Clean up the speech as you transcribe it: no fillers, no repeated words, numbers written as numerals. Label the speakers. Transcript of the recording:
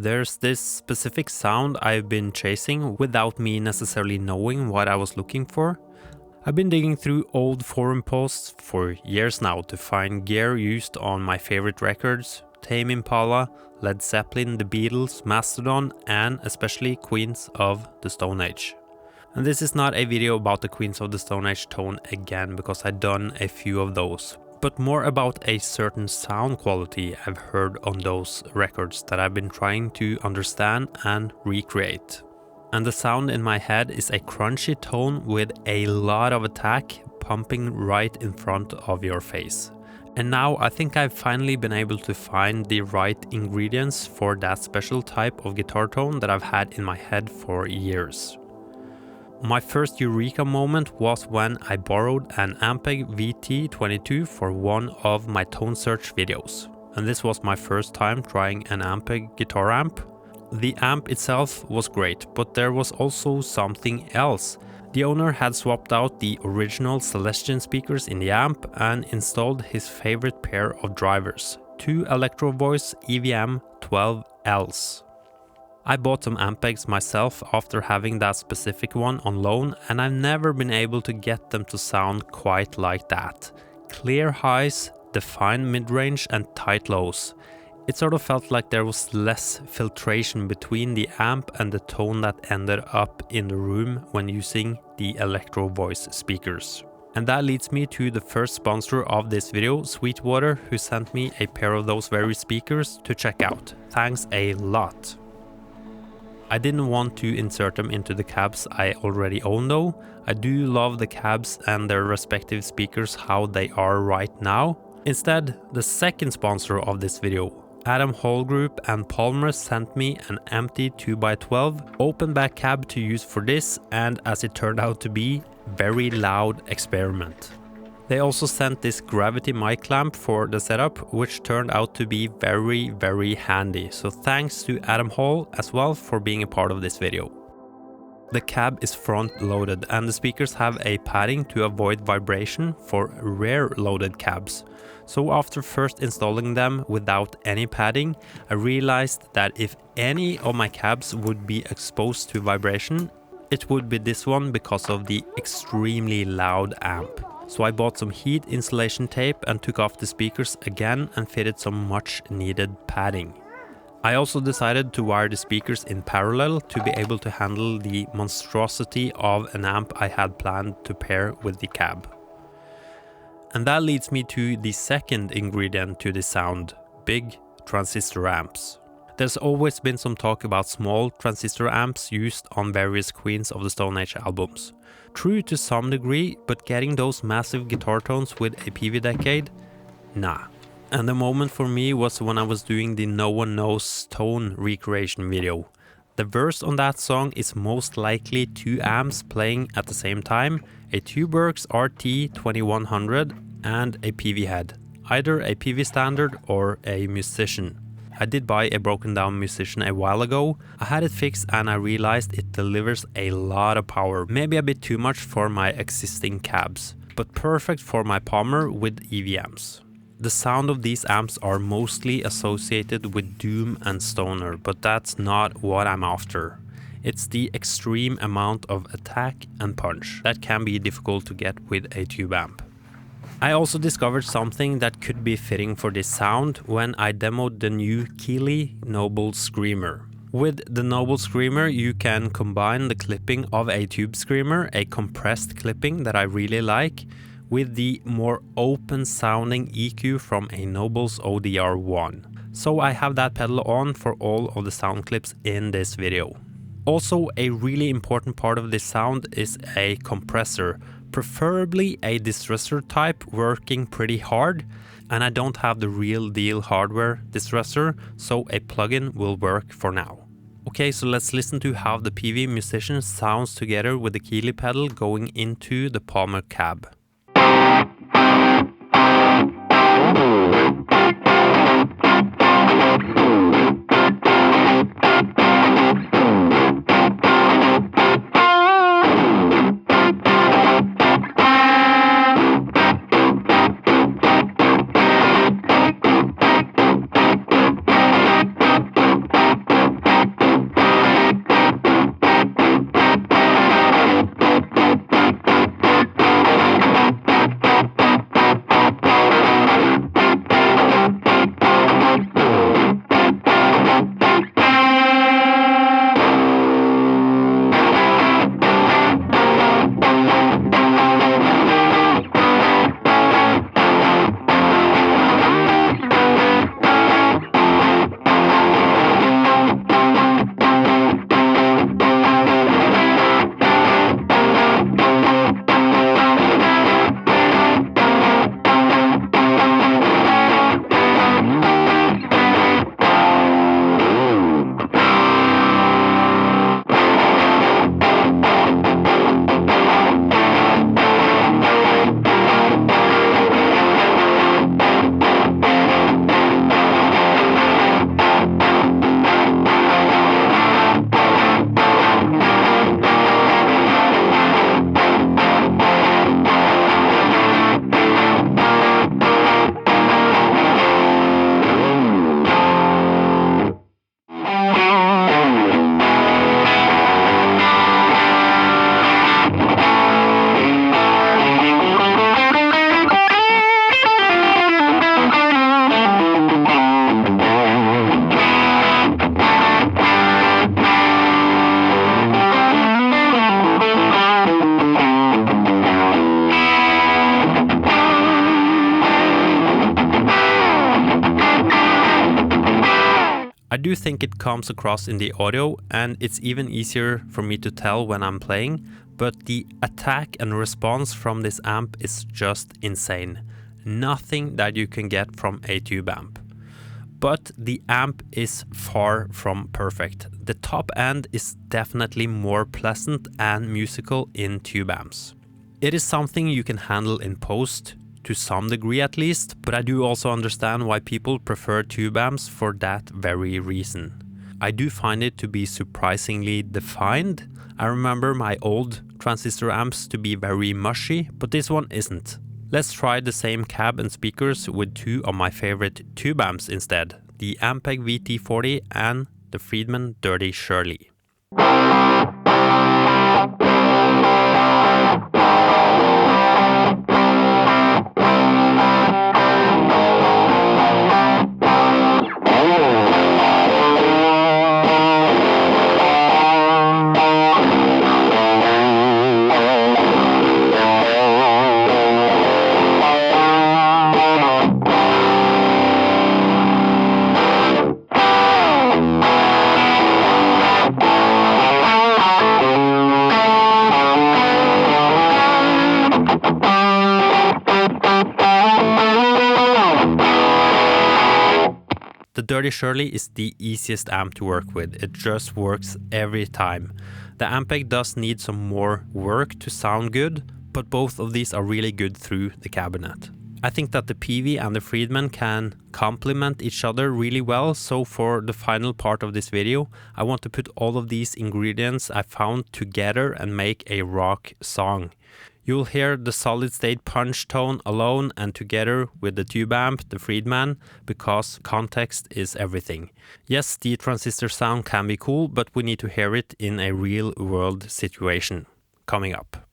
Speaker 1: There's this specific sound I've been chasing without me necessarily knowing what I was looking for. I've been digging through old forum posts for years now to find gear used on my favorite records, Tame Impala, Led Zeppelin, The Beatles, Mastodon, and especially Queens of the Stone Age. And this is not a video about the Queens of the Stone Age tone again, because I've done a few of those, but more about a certain sound quality I've heard on those records that I've been trying to understand and recreate. And the sound in my head is a crunchy tone with a lot of attack pumping right in front of your face. And now I think I've finally been able to find the right ingredients for that special type of guitar tone that I've had in my head for years. My first eureka moment was when I borrowed an Ampeg VT-40 for one of my tone search videos. And this was my first time trying an Ampeg guitar amp. The amp itself was great, but there was also something else. The owner had swapped out the original Celestion speakers in the amp and installed his favorite pair of drivers, two Electro Voice EVM 12Ls. I bought some Ampegs myself after having that specific one on loan, and I've never been able to get them to sound quite like that. Clear highs, defined mid-range and tight lows. It sort of felt like there was less filtration between the amp and the tone that ended up in the room when using the Electro Voice speakers. And that leads me to the first sponsor of this video, Sweetwater, who sent me a pair of those very speakers to check out. Thanks a lot. I didn't want to insert them into the cabs I already own though. I do love the cabs and their respective speakers how they are right now. Instead, the second sponsor of this video, Adam Hall Group and Palmer, sent me an empty 2x12 open back cab to use for this, and as it turned out to be, very loud experiment. They also sent this gravity mic clamp for the setup, which turned out to be very handy. So thanks to Adam Hall as well for being a part of this video. The cab is front loaded and the speakers have a padding to avoid vibration for rear loaded cabs. So after first installing them without any padding, I realized that if any of my cabs would be exposed to vibration, it would be this one because of the extremely loud amp. So I bought some heat insulation tape and took off the speakers again and fitted some much needed padding. I also decided to wire the speakers in parallel to be able to handle the monstrosity of an amp I had planned to pair with the cab. And that leads me to the second ingredient to this sound, big transistor amps. There's always been some talk about small transistor amps used on various Queens of the Stone Age albums. True to some degree, but getting those massive guitar tones with a Peavey Decade? Nah. And the moment for me was when I was doing the No One Knows tone recreation video. The verse on that song is most likely two amps playing at the same time, a Tubeworks RT2100 and a Peavey head, either a Peavey Standard or a Musician. I did buy a broken down Musician a while ago. I had it fixed and I realized it delivers a lot of power, maybe a bit too much for my existing cabs, but perfect for my Palmer with EVMs. The sound of these amps are mostly associated with doom and stoner, but that's not what I'm after. It's the extreme amount of attack and punch that can be difficult to get with a tube amp. I also discovered something that could be fitting for this sound when I demoed the new Keeley Noble Screamer. With the Noble Screamer you can combine the clipping of a tube screamer, a compressed clipping that I really like, with the more open sounding EQ from a Noble's ODR1. So I have that pedal on for all of the sound clips in this video. Also, a really important part of this sound is a compressor, preferably a distressor type working pretty hard, and I don't have the real deal hardware distressor, so a plugin will work for now. Okay, so let's listen to how the Peavey Musician sounds together with the Keeley pedal going into the Palmer cab. do think it comes across in the audio, and it's even easier for me to tell when I'm playing, but the attack and response from this amp is just insane. Nothing that you can get from a tube amp. But the amp is far from perfect. The top end is definitely more pleasant and musical in tube amps. It is something you can handle in post, to some degree at least, but I do also understand why people prefer tube amps for that very reason. I do find it to be surprisingly defined. I remember my old transistor amps to be very mushy, but this one isn't. Let's try the same cab and speakers with two of my favorite tube amps instead, the Ampeg VT-40 and the Friedman Dirty Shirley. The Dirty Shirley is the easiest amp to work with, it just works every time. The Ampeg does need some more work to sound good, but both of these are really good through the cabinet. I think that the Peavey and the Friedman can complement each other really well, so for the final part of this video, I want to put all of these ingredients I found together and make a rock song. You'll hear the solid state punch tone alone and together with the tube amp, the Friedman, because context is everything. Yes, the transistor sound can be cool, but we need to hear it in a real world situation. Coming up.